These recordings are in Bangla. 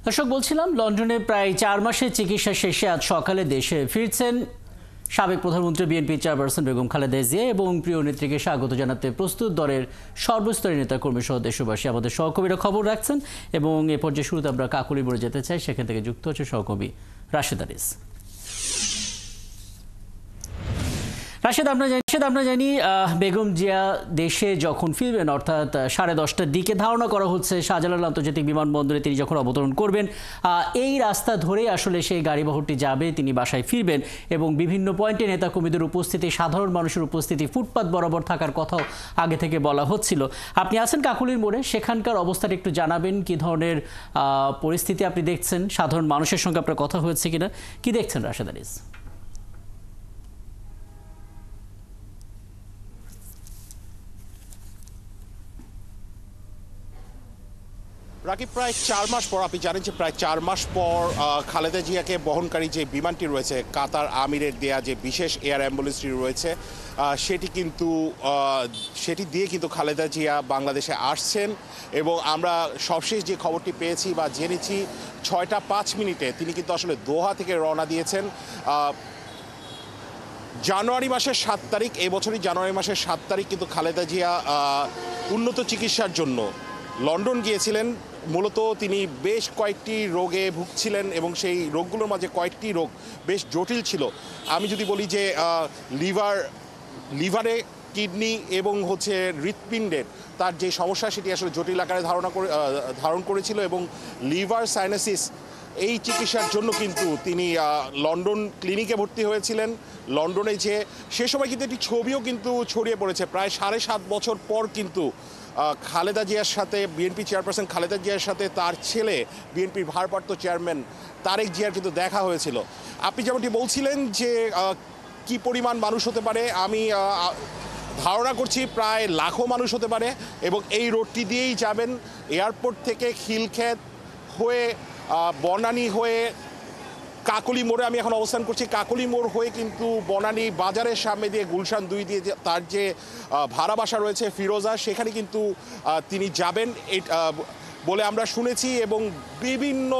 দর্শক, বলছিলাম লন্ডনে প্রায় 4 মাসের চিকিৎসা শেষে আজ সকালে দেশে ফিরছেন সাবেক প্রধানমন্ত্রী বিএনপি চেয়ারপারসন বেগম খালেদা জিয়া এবং প্রিয় নেত্রীকে স্বাগত জানাতে প্রস্তুত দলের সর্বস্তরের নেতাকর্মী সহ দেশবাসী। আমাদের সহকর্মীরা খবর রাখছেন এবং এ পর্যায়ে শুরুতে আমরা কাকলী মোড়ে যেতে চাই, সেখান থেকে যুক্ত হচ্ছে সহকর্মী রাশেদ আরিস। রাশেদ, আমরা জানি বেগম জিয়া দেশে যখন ফিরবেন অর্থাৎ 10:30টার দিকে ধারণা করা হচ্ছে শাহজালাল আন্তর্জাতিক বিমানবন্দরে তিনি যখন অবতরণ করবেন এই রাস্তা ধরেই আসলে সেই গাড়িবহরটি যাবে, তিনি বাসায় ফিরবেন এবং বিভিন্ন পয়েন্টে নেতাকর্মীদের উপস্থিতি, সাধারণ মানুষের উপস্থিতি, ফুটপাত বরাবর থাকার কথাও আগে থেকে বলা হচ্ছিল। আপনি আছেন কাকলীর মোড়ে, সেখানকার অবস্থাটা একটু জানাবেন। কি ধরনের পরিস্থিতি আপনি দেখছেন? সাধারণ মানুষের সঙ্গে আপনার কথা হয়েছে কিনা, কি দেখছেন রাশেদ আরিস? রাকিব, প্রায় 4 মাস পর, আপনি জানেন যে প্রায় 4 মাস পর খালেদা জিয়াকে বহনকারী যে বিমানটি রয়েছে, কাতার আমিরের দেয়া যে বিশেষ এয়ার অ্যাম্বুলেন্সটি রয়েছে, সেটি দিয়ে কিন্তু খালেদা জিয়া বাংলাদেশে আসছেন। এবং আমরা সবশেষ যে খবরটি পেয়েছি বা জেনেছি 6টা 5 মিনিটে তিনি কিন্তু আসলে দোহা থেকে রওনা দিয়েছেন। জানুয়ারি মাসের 7 তারিখ, এই বছরই জানুয়ারি মাসের 7 তারিখ কিন্তু খালেদা জিয়া উন্নত চিকিৎসার জন্য লন্ডন গিয়েছিলেন। মূলত তিনি বেশ কয়েকটি রোগে ভুগছিলেন এবং সেই রোগগুলোর মাঝে কয়েকটি রোগ বেশ জটিল ছিল। আমি যদি বলি যে লিভারে, কিডনি এবং হৃৎপিণ্ডের তার যে সমস্যা সেটি আসলে জটিল আকারে ধারণ করেছিল এবং লিভার সাইনোসিস এই চিকিৎসার জন্য কিন্তু তিনি লন্ডন ক্লিনিকে ভর্তি হয়েছিলেন। লন্ডনে যে সে সময় কিন্তু একটি ছবিও কিন্তু ছড়িয়ে পড়েছে, প্রায় 7.5 বছর পর কিন্তু খালেদা জিয়ার সাথে, বিএনপি চেয়ারপারসন খালেদা জিয়ার সাথে তার ছেলে বিএনপির ভারপ্রাপ্ত চেয়ারম্যান তারেক জিয়ার কিন্তু দেখা হয়েছিল। আপনি যেমনটি বলছিলেন যে কি পরিমাণ মানুষ হতে পারে, আমি ধারণা করছি প্রায় লাখো মানুষ হতে পারে এবং এই রোডটি দিয়েই যাবেন এয়ারপোর্ট থেকে খিলক্ষেত হয়ে, বনানী হয়ে কাকলী মোড়ে আমি এখন অবস্থান করছি। কাকলী মোড় হয়ে কিন্তু বনানী বাজারের সামনে দিয়ে গুলশান 2 দিয়ে তার যে ভাড়া বাসা রয়েছে ফিরোজা, সেখানে কিন্তু তিনি যাবেন বলে আমরা শুনেছি এবং বিভিন্ন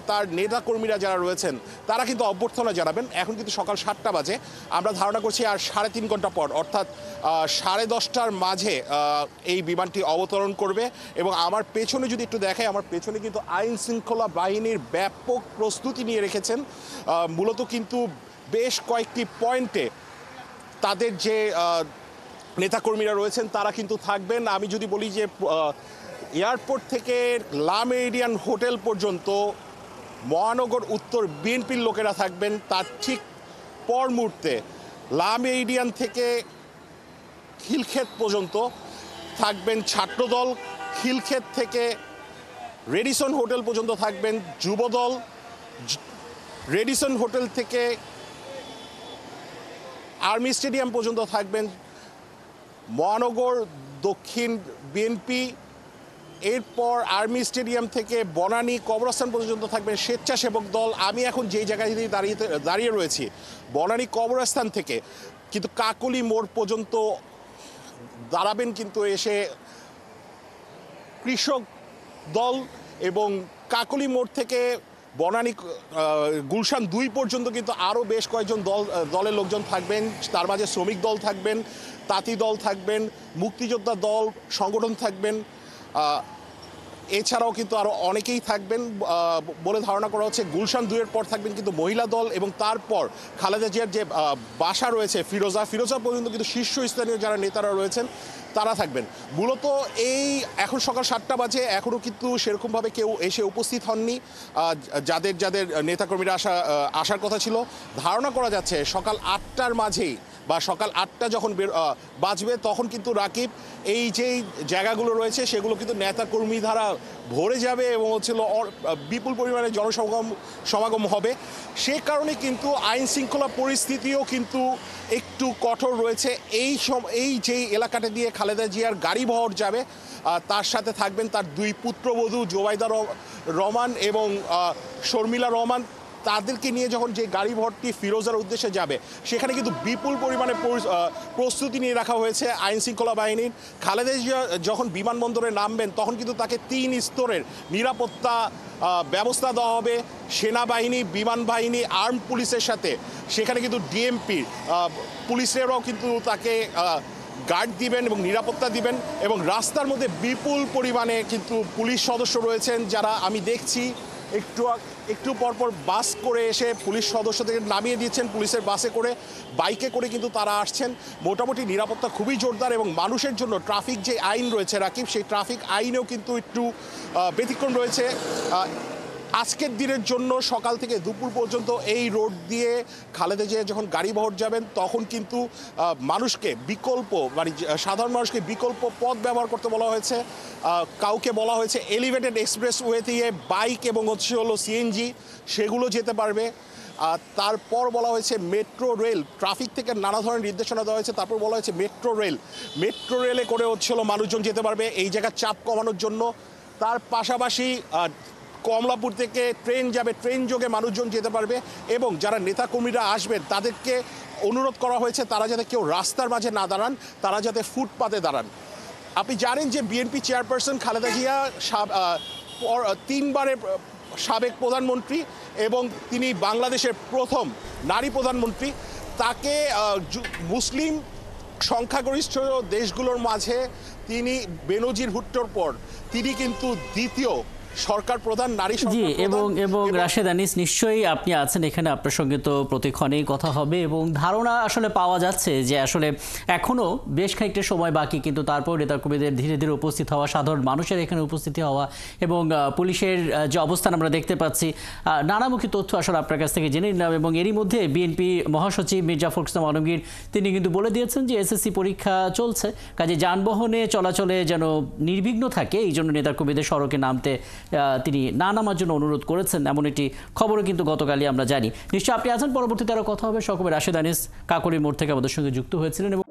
তার নেতাকর্মীরা যারা রয়েছেন তারা কিন্তু অভ্যর্থনা জানাবেন। এখন কিন্তু সকাল 7টা বাজে, আমরা ধারণা করছি আর 3.5 ঘন্টা পর অর্থাৎ 10:30টার মাঝে এই বিমানটি অবতরণ করবে। এবং আমার পেছনে যদি একটু দেখাই, আমার পেছনে কিন্তু আইন শৃঙ্খলা বাহিনীর ব্যাপক প্রস্তুতি নিয়ে রেখেছেন। মূলত কিন্তু বেশ কয়েকটি পয়েন্টে তাদের যে নেতাকর্মীরা রয়েছেন তারা কিন্তু থাকবেন। আমি যদি বলি যে এয়ারপোর্ট থেকে লা মেরিডিয়ান হোটেল পর্যন্ত মহানগর উত্তর বিএনপির লোকেরা থাকবেন, তার ঠিক পর মুহূর্তে লা মেরিডিয়ান থেকে খিলক্ষেত পর্যন্ত থাকবেন ছাত্রদল, খিলক্ষেত থেকে রেডিসন হোটেল পর্যন্ত থাকবেন যুবদল, রেডিসন হোটেল থেকে আর্মি স্টেডিয়াম পর্যন্ত থাকবেন মহানগর দক্ষিণ বিএনপি, এরপর আর্মি স্টেডিয়াম থেকে বনানী কবরস্থান পর্যন্ত থাকবেন স্বেচ্ছাসেবক দল। আমি এখন যেই জায়গায় দাঁড়িয়ে রয়েছি বনানী কবরস্থান থেকে কিন্তু কাকলী মোড় পর্যন্ত দাঁড়াবেন কিন্তু এসে কৃষক দল এবং কাকলী মোড় থেকে বনানী গুলশান 2 পর্যন্ত কিন্তু আরও বেশ কয়েকজন দলের লোকজন থাকবেন। তার মাঝে শ্রমিক দল থাকবেন, তাঁতি দল থাকবেন, মুক্তিযোদ্ধা দল সংগঠন থাকবেন, এছাড়াও কিন্তু আরও অনেকেই থাকবেন বলে ধারণা করা হচ্ছে। গুলশান 2-এর পর থাকবেন কিন্তু মহিলা দল এবং তারপর খালেদা জিয়ার যে বাসা রয়েছে ফিরোজা পর্যন্ত কিন্তু শীর্ষস্থানীয় যারা নেতারা রয়েছেন তারা থাকবেন। মূলত এই এখন সকাল 7টা বাজে, এখনও কিন্তু সেরকমভাবে কেউ এসে উপস্থিত হননি যাদের নেতাকর্মীরা আসার কথা ছিল। ধারণা করা যাচ্ছে সকাল 8টার মাঝেই বা সকাল 8টা যখন বাজবে তখন কিন্তু রাকিব এই যেই জায়গাগুলো রয়েছে সেগুলো কিন্তু নেতাকর্মী দ্বারা ভরে যাবে এবং বিপুল পরিমাণে জনসমাগম হবে। সে কারণে কিন্তু আইন শৃঙ্খলা পরিস্থিতিও কিন্তু একটু কঠোর রয়েছে। এই যেই এলাকাটা দিয়ে খালেদা জিয়ার গাড়ি বহর যাবে তার সাথে থাকবেন তার 2 পুত্রবধূ জোবাইদা রহমান এবং শর্মিলা রহমান, তাদেরকে নিয়ে যখন যে গাড়ি ভর্তি ফিরোজার উদ্দেশ্যে যাবে সেখানে কিন্তু বিপুল পরিমাণে প্রস্তুতি নিয়ে রাখা হয়েছে আইন শৃঙ্খলা বাহিনীর। খালেদা জিয়া যখন বিমানবন্দরে নামবেন তখন কিন্তু তাকে 3 স্তরের নিরাপত্তা ব্যবস্থা দেওয়া হবে, সেনাবাহিনী, বিমান বাহিনী, আর্ম পুলিশের সাথে। সেখানে কিন্তু ডিএমপি পুলিশেরাও কিন্তু তাকে গার্ড দিবেন এবং নিরাপত্তা দিবেন, এবং রাস্তার মধ্যে বিপুল পরিমাণে কিন্তু পুলিশ সদস্য রয়েছেন যারা আমি দেখছি একটু পরপর বাস করে এসে পুলিশ সদস্যদের নামিয়ে দিচ্ছেন পুলিশের বাসে করে, বাইকে করে কিন্তু তারা আসছেন। মোটামুটি নিরাপত্তা খুবই জোরদার, এবং মানুষের জন্য ট্রাফিক যে আইন রয়েছে রাকিব, সেই ট্রাফিক আইনেও কিন্তু একটু ব্যতিক্রম রয়েছে। আজকের দিনের জন্য সকাল থেকে দুপুর পর্যন্ত এই রোড দিয়ে খালেদা জিয়া যখন গাড়ি বহর যাবেন তখন কিন্তু মানুষকে বিকল্প মানে সাধারণ মানুষকে বিকল্প পথ ব্যবহার করতে বলা হয়েছে। কাউকে বলা হয়েছে এলিভেটেড এক্সপ্রেস ওয়ে দিয়ে বাইক এবং হলো সিএনজি সেগুলো যেতে পারবে। তারপর বলা হয়েছে মেট্রো রেল, ট্রাফিক থেকে নানা ধরনের নির্দেশনা দেওয়া হয়েছে। তারপর বলা হয়েছে মেট্রো রেলে করে হলো মানুষজন যেতে পারবে এই জায়গার চাপ কমানোর জন্য। তার পাশাপাশি কমলাপুর থেকে ট্রেন যাবে, ট্রেন যোগে মানুষজন যেতে পারবে, এবং যারা নেতাকর্মীরা আসবেন তাদেরকে অনুরোধ করা হয়েছে তারা যাতে কেউ রাস্তার মাঝে না দাঁড়ান, তারা যাতে ফুটপাতে দাঁড়ান। আপনি জানেন যে বিএনপি চেয়ারপারসন খালেদা জিয়া 3 বারের সাবেক প্রধানমন্ত্রী এবং তিনি বাংলাদেশের প্রথম নারী প্রধানমন্ত্রী। তাকে মুসলিম সংখ্যাগরিষ্ঠ দেশগুলোর মাঝে তিনি বেনজির ভুট্টোর পর তিনি কিন্তু দ্বিতীয় সরকার প্রধান নারী জি। এবং রাশেদ আনিস, নিশ্চয়ই আপনি আছেন এখানে, আপনার সঙ্গে তো প্রতিক্ষণেই কথা হবে, এবং ধারণা আসলে পাওয়া যাচ্ছে যে আসলে এখনো বেশ খানিকটা সময় বাকি, কিন্তু তারপর নেতাকর্মীদের ধীরে ধীরে উপস্থিত হওয়া, সাধারণ মানুষের এখানে উপস্থিতি হওয়া, এবং পুলিশের যে অবস্থান আমরা দেখতে পাচ্ছি, নানামুখী তথ্য আসলে আপনার কাছ থেকে জেনে নিলাম। এবং এরই মধ্যে বিএনপি মহাসচিব মির্জা ফখরুল ইসলাম আলমগীর তিনি কিন্তু বলে দিয়েছেন যে এসএসসি পরীক্ষা চলছে, কাজে যানবাহনে চলাচলে যেন নির্বিঘ্ন থাকে এই জন্য নেতাকর্মীদের সড়কে নামতে তিনি না নামার জন্য অনুরোধ করেছেন, এমন একটি খবরও কিন্তু গতকালই আমরা জানি। নিশ্চয়ই আপনি আছেন, পরবর্তীতে আরও কথা হবে। সকলে রাশেদ আনিস কাকরির মোড় থেকে আমাদের সঙ্গে যুক্ত হয়েছিলেন। এবং